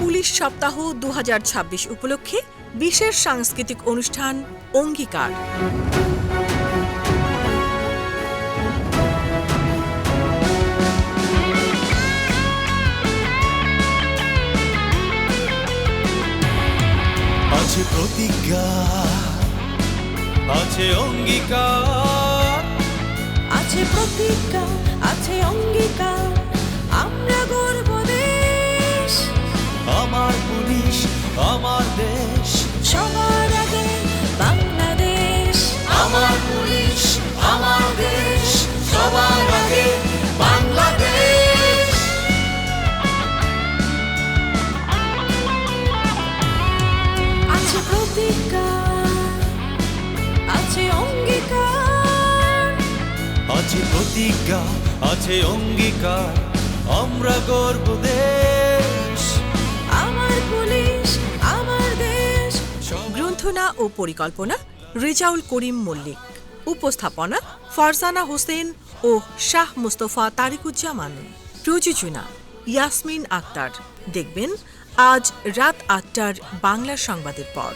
Police সপ্তাহ 2026 উপলক্ষে বিশেষ সাংস্কৃতিক অনুষ্ঠান অঙ্গীকার। আছে প্রতিজ্ঞা, আছে অঙ্গীকার, আছে প্রতিজ্ঞা, আছে অঙ্গীকার, আমরা গর্ব দেশ। আমার পুলিশ, আমার দেশ, সবার আগে বাংলাদেশ। আমার পুলিশ, আমার দেশ, সবার আগে বাংলাদেশ। আছে প্রতিজ্ঞা, আছে অঙ্গীকার, আছে প্রতিজ্ঞা, আছে অঙ্গীকার, আমরা গর্ব দেশ। আমার পুলিশ, আমার দেশ। গ্রন্থনা ও পরিকল্পনা রেজাউল করিম মল্লিক, উপস্থাপনা ফারজানা হোসেন ও শাহ মুস্তফা তারিকুজ্জামান, প্রযোজনা ইয়াসমিন আক্তার। দেখবেন আজ রাত ৮টার বাংলা সংবাদের পর।